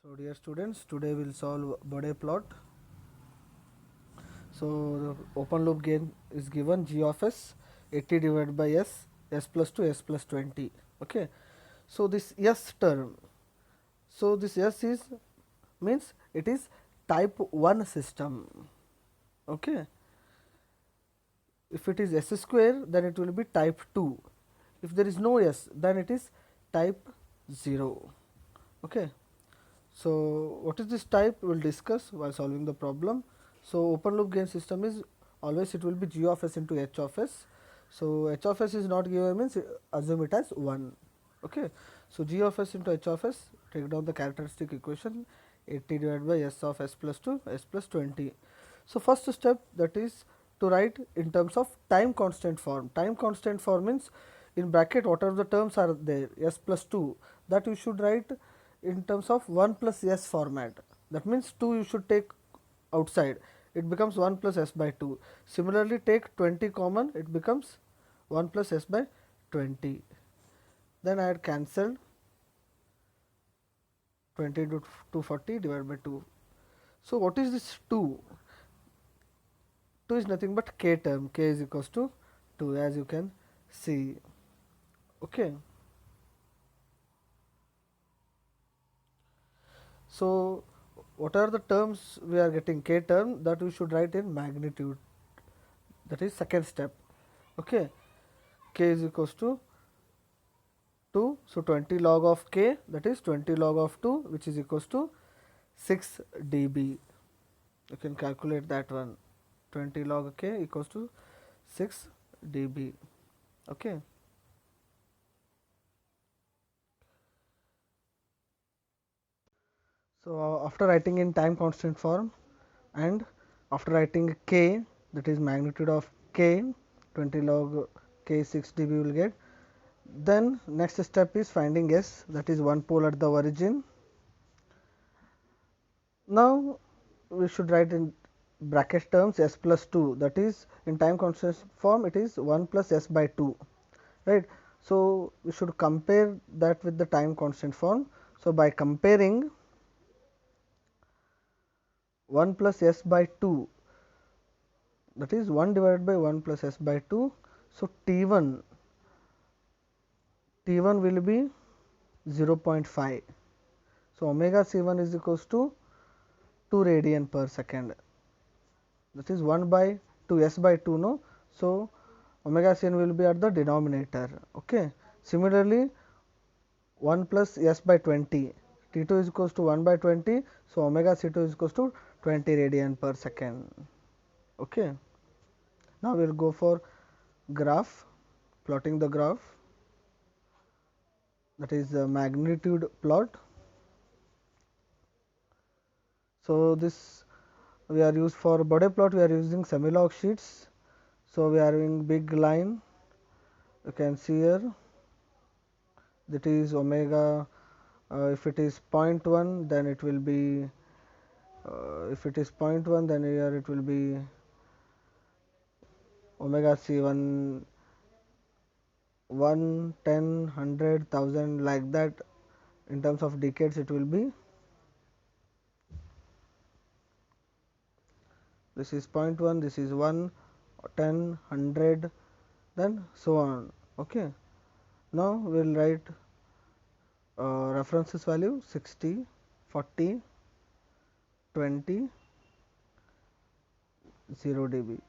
So dear students, today we'll solve Bode plot. So the open loop gain is given g of s 80 divided by s plus 2 s plus 20. Okay. So this s term, so this s is means it is type 1 system. Okay. If it is s square, then it will be type 2. If there is no s, then it is type 0. Okay. So what is this type? We will discuss while solving the problem. So open loop gain system is always it will be g of s into h of s. So h of s is not given means assume it as 1. Okay. So g of s into h of s, take down the characteristic equation 80 divided by s of s plus 2 s plus 20. So first step, that is to write in terms of time constant form. Time constant form means in bracket whatever the terms are there s plus 2, that you should write in terms of 1 plus s format. That means 2 you should take outside, it becomes 1 plus s by 2. Similarly, take 20 common, it becomes 1 plus s by 20. Then I had cancelled 20 into 240 divided by 2. So what is this 2? 2 is nothing but k term, k is equals to 2, as you can see. Okay. So what are the terms we are getting? K term, that we should write in magnitude, that is second step. Okay. K is equals to 2, so 20 log of k, that is 20 log of 2, which is equals to 6 dB. You can calculate that one. 20 log k equals to 6 dB. Okay. So after writing in time constant form and after writing k, that is magnitude of k, 20 log k 6 dB will get. Then next step is finding s, that is one pole at the origin. Now we should write in bracket terms s plus 2, that is in time constant form it is 1 plus s by 2, right. So we should compare that with the time constant form. So by comparing 1 plus s by 2, that is 1 divided by 1 plus s by 2. So T1 will be 0.5. So omega C1 is equals to 2 radian per second, that is 1 by 2 s by 2, no. So omega C1 will be at the denominator. Okay. Similarly, 1 plus s by 20, T2 is equals to 1 by 20. So omega C2 is equals to 20 radian per second. Okay. Now we will go for graph, plotting the graph, that is the magnitude plot. So this we are used for Bode plot, we are using semi-log sheets. So we are having big line, you can see here, that is omega. If it is zero point 0.1, then it will be if it is 0.1, then here it will be omega C1 1, 10, 100, 1000, like that. In terms of decades it will be, this is 0.1, this is 1, 10, 100, then so on. Okay. Now we will write references value 60, 40, 20, 0 dB,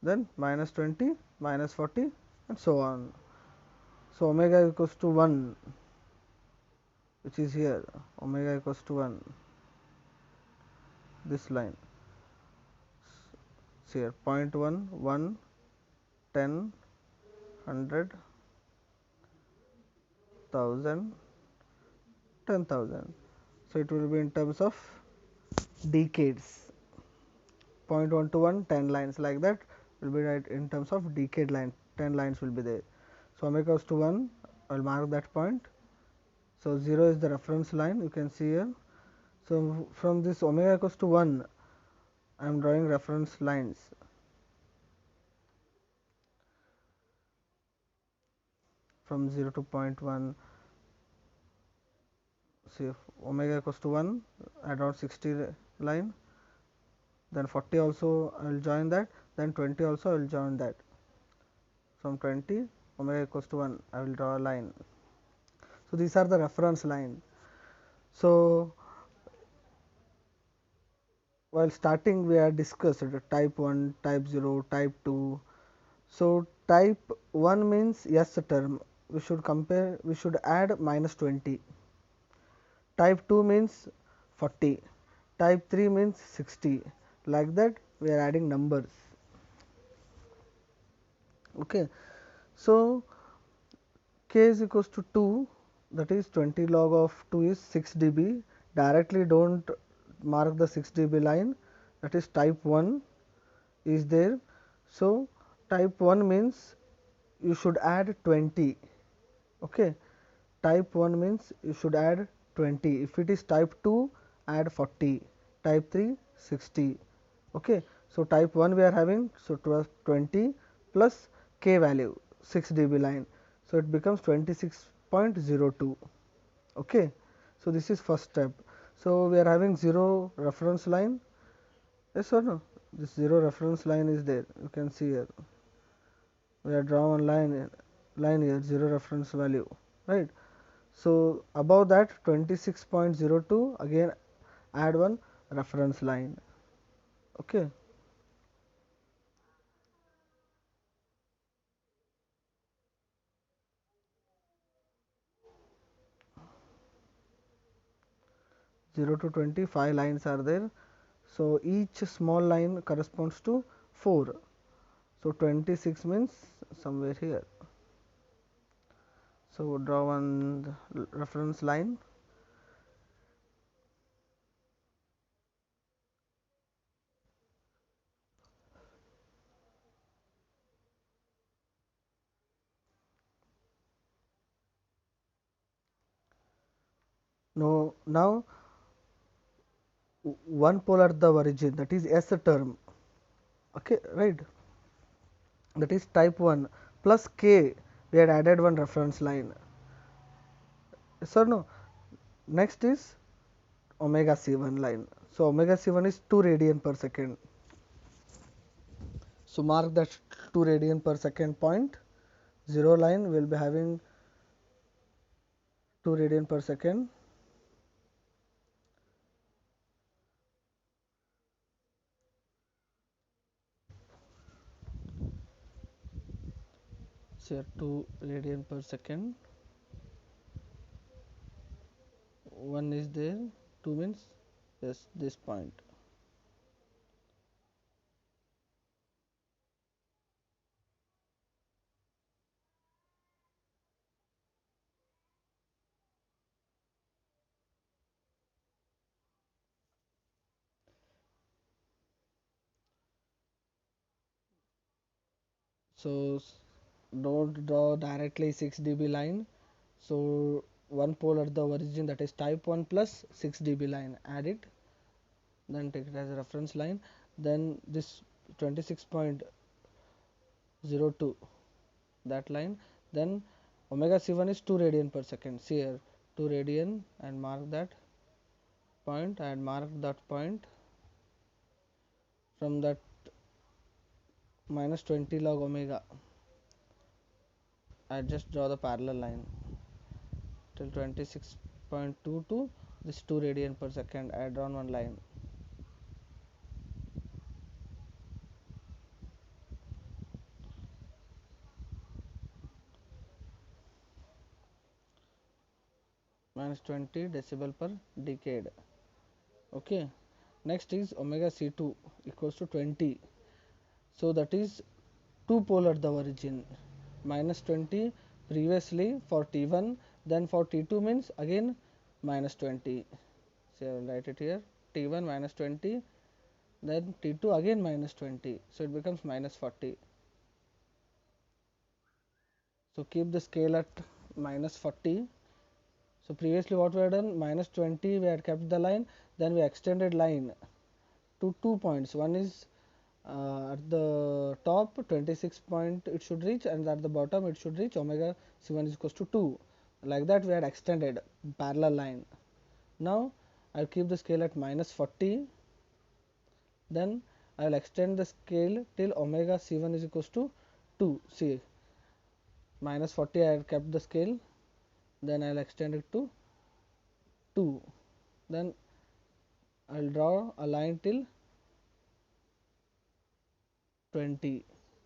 then minus 20, minus 40, and so on. So omega equals to 1, which is here, omega equals to 1, this line. So here 0.1, 1, 10, 100, 1000, 10,000. So it will be in terms of decades. 0.1 to 1, 10 lines, like that will be right in terms of decade line, 10 lines will be there. So omega equals to 1, I will mark that point. So 0 is the reference line, you can see here. So from this omega equals to 1, I am drawing reference lines. From 0 to 0.1, say omega equals to 1, add on 60 line, then 40 also I will join that, then 20 also I will join that. From 20 omega equals to 1 I will draw a line. So, these are the reference line. So, while starting we had discussed type 1, type 0, type 2. So, type 1 means S term, we should compare, we should add minus 20. Type 2 means 40, type 3 means 60, like that we are adding numbers. Okay. So, k is equals to 2, that is 20 log of 2 is 6 dB. Directly do not mark the 6 dB line, that is type 1 is there. So, type 1 means you should add 20. Okay. Type 1 means you should add 20. If it is type 2, add 40. Type 3, 60. Okay. So, type 1 we are having, so 20 plus k value 6 dB line. So, it becomes 26.02. Okay. So, this is first step. So, we are having 0 reference line, yes or no? This 0 reference line is there, you can see here. We have drawn one line here, 0 reference value, right. So, above that 26.02, again add one reference line. Okay. Zero to 20, 5 lines are there. So, each small line corresponds to 4. So, 26 means somewhere here. So, draw one reference line. Now one pole at the origin, that is S term. Okay, right. That is type 1 plus k, we had added one reference line. Yes or no? Next is omega c1 line. So, omega c1 is 2 radian per second. So, mark that 2 radian per second point. 0 line will be having 2 radian per second. So, 2 radian per second. 1 is there, 2 means yes, this point. So, don't draw directly 6 dB line. So, one pole at the origin, that is type 1 plus 6 dB line, add it, then take it as a reference line. Then this 26.02, that line, then omega c1 is 2 radian per second. See here, 2 radian, and mark that point, and mark that point. From that minus 20 log omega, I just draw the parallel line till 26.22, this 2 radian per second, I drawn one line. Minus 20 decibel per decade. Okay. Next is omega c2 equals to 20. So, that is 2 pole at the origin, minus 20 previously for T1, then for T2 means again minus 20. So, I will write it here, T1 minus 20, then T2 again minus 20. So, it becomes minus 40. So, keep the scale at minus 40. So, previously what we had done, minus 20 we had kept the line, then we extended line to 2 points. One is at the top 26 point it should reach, and at the bottom it should reach omega c1 is equals to 2. Like that we had extended parallel line. Now I'll keep the scale at -40. Then I will extend the scale till omega c1 is equals to 2. See, -40 I have kept the scale, then I will extend it to 2. Then I will draw a line till 20.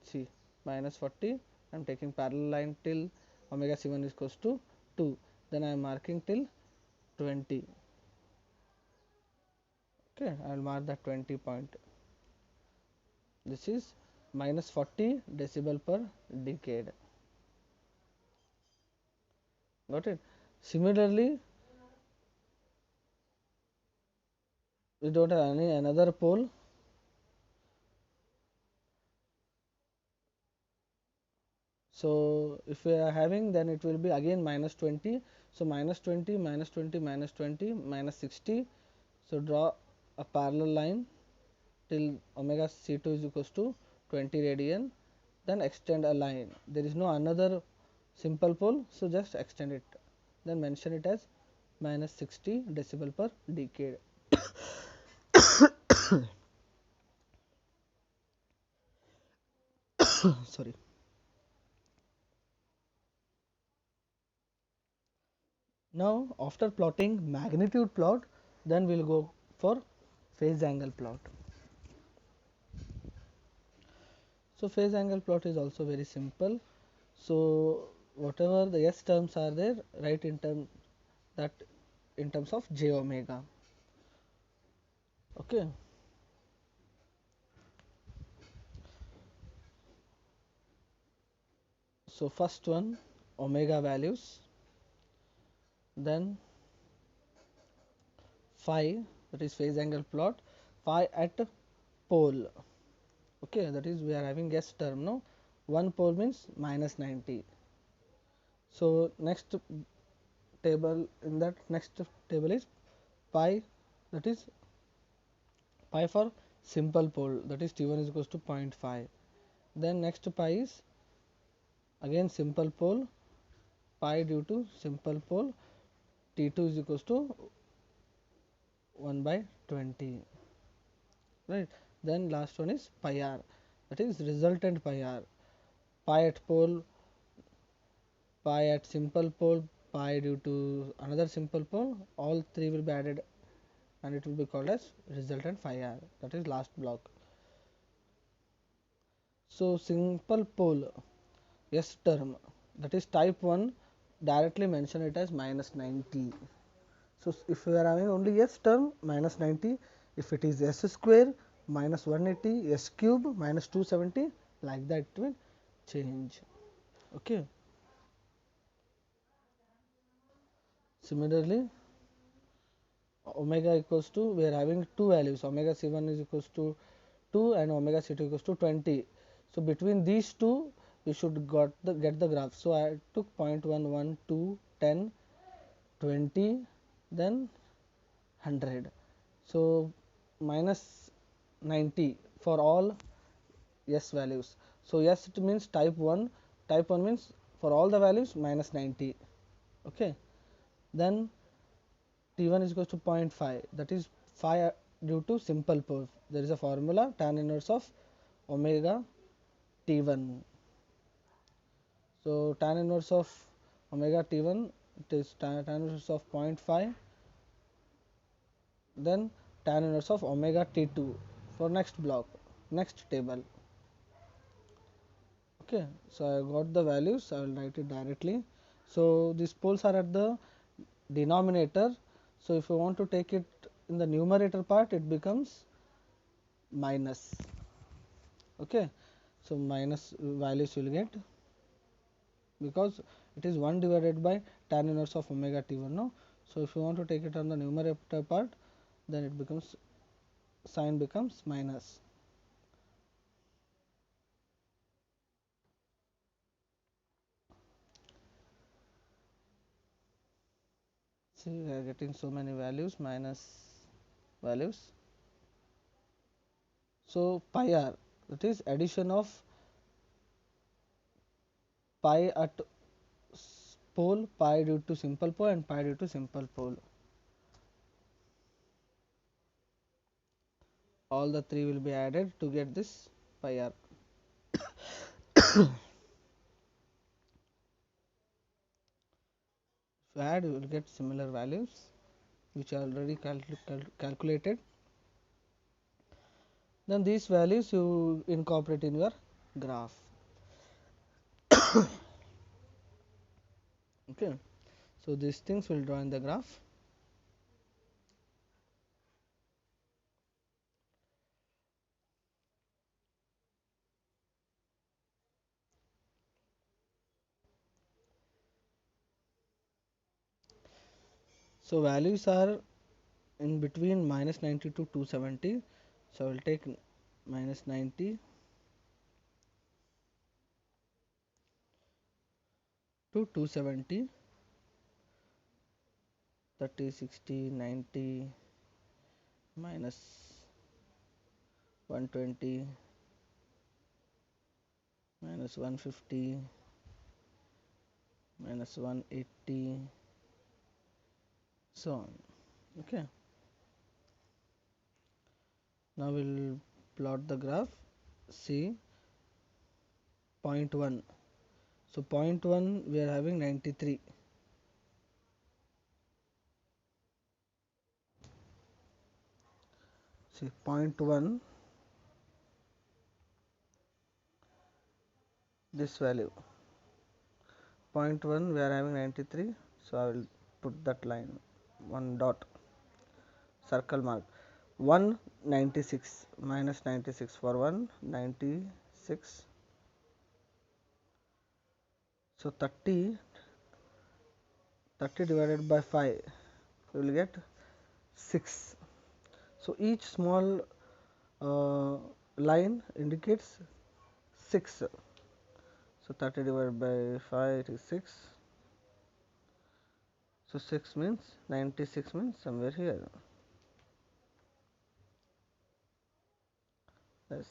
See, -40 I am taking parallel line till omega c1 is equals to 2. Then I am marking till 20. Okay, I will mark that 20 point. This is -40 decibel per decade. Got it? Similarly, we don't have any another pole. So if we are having, then it will be again -20. So -20, -20, -20, -60. So draw a parallel line till omega c2 is equals to 20 radian. Then extend a line. There is no another simple pole, so just extend it. Then mention it as -60 decibel per decade. Sorry. Now after plotting magnitude plot, then we'll go for phase angle plot. So phase angle plot is also very simple. So whatever the S terms are there, write in terms of j omega. Okay. So first one, omega values, then phi, that is phase angle plot, phi at pole. Okay, that is we are having S term, no, one pole means -90. So next table, in that next table is pi, that is pi for simple pole, that is T1 is equals to 0.5. Then next pi is again simple pole, pi due to simple pole, T2 is equals to 1 by 20, right. Then last one is pi r, that is resultant pi r, pi at pole, pi at simple pole, pi due to another simple pole, all three will be added and it will be called as resultant phi r, that is last block. So simple pole S term, that is type 1, directly mention it as -90. So if we are having only S term, -90, if it is S square, -180, S cube, -270, like that it will change. Okay. Similarly, omega equals to, we are having two values, omega c1 is equals to 2 and omega c2 equals to 20. So between these two we should get the graph. So I took 0.1, 1, 2, 10, 20, then 100. So -90 for all S values. So S it means type 1, type 1 means for all the values -90. Okay. Then T1 is equals to 0.5, that is phi due to simple pole. There is a formula, tan inverse of omega T1. So tan inverse of omega T1, it is tan inverse of 0.5, then tan inverse of omega T2 for next block, next table. Okay, so I got the values, I will write it directly. So these poles are at the denominator. So if you want to take it in the numerator part, it becomes minus. Okay, so minus values you will get, because it is 1 divided by tan inverse of omega T1, no. So if you want to take it on the numerator part, then it becomes, sign becomes minus. See, we are getting so many values, minus values. So pi r, that is addition of pi at pole, pi due to simple pole and pi due to simple pole. all the three will be added to get this pi r. If you add, you will get similar values which are already calculated. Then these values you incorporate in your graph. Okay, so these things will draw in the graph. So values are in between minus 90 to 270. So I will take minus 90 to 270, 30, 60, 90, minus 120, minus 150, minus 180, so on. Okay, now we'll plot the graph. See point 1. So point 1 we are having 93. See point 1, this value. Point 1 we are having 93, so I will put that line, one dot, circle mark. 196 minus 96 for 196. So 30 divided by 5, you will get 6. So each small line indicates 6. So 30 divided by 5, it is 6. So 6 means 96 means somewhere here. Yes,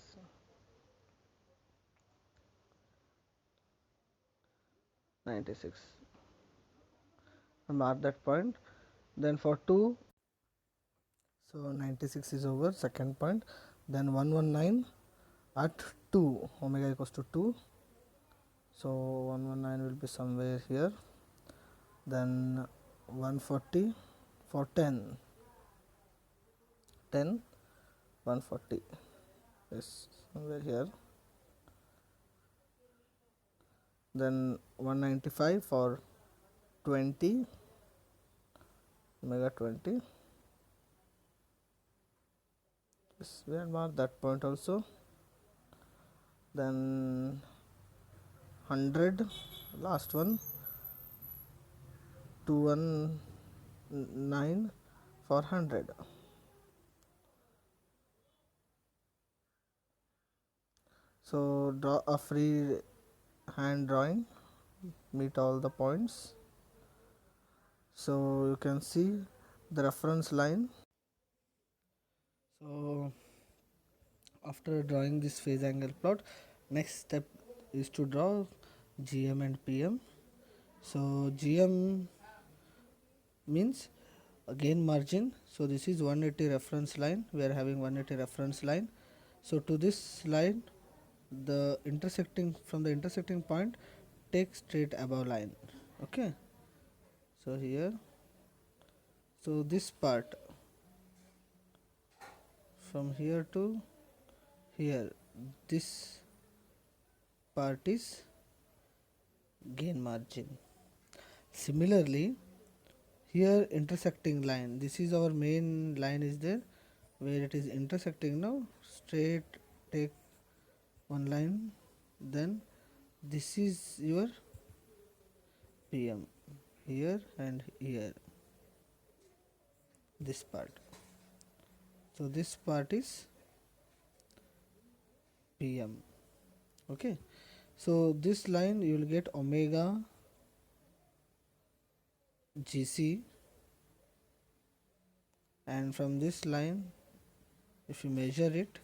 96. Mark that point. Then for 2, so 96 is over, second point. Then 119 at 2, omega equals to 2. So 119 will be somewhere here. Then 140 for 10, 140 is somewhere here. Then 195 for 20, omega 20. Yes, we have marked that point also. Then 100, last one, 219 for 100. So draw a free hand drawing, meet all the points. So you can see the reference line. So after drawing this phase angle plot, next step is to draw GM and PM. So GM means gain margin. So this is 180 reference line, we are having 180 reference line. So to this line, the intersecting, from the intersecting point, take straight above line. Okay, so here, so this part from here to here, this part is gain margin. Similarly, here intersecting line, this is our main line is there, where it is intersecting now, straight take one line, then this is your PM, here and here, this part. So this part is PM. Okay, so this line you will get omega GC, and from this line if you measure it,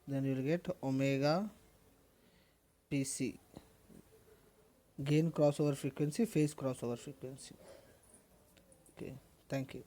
then you will get omega PC, gain crossover frequency, phase crossover frequency. Okay, thank you.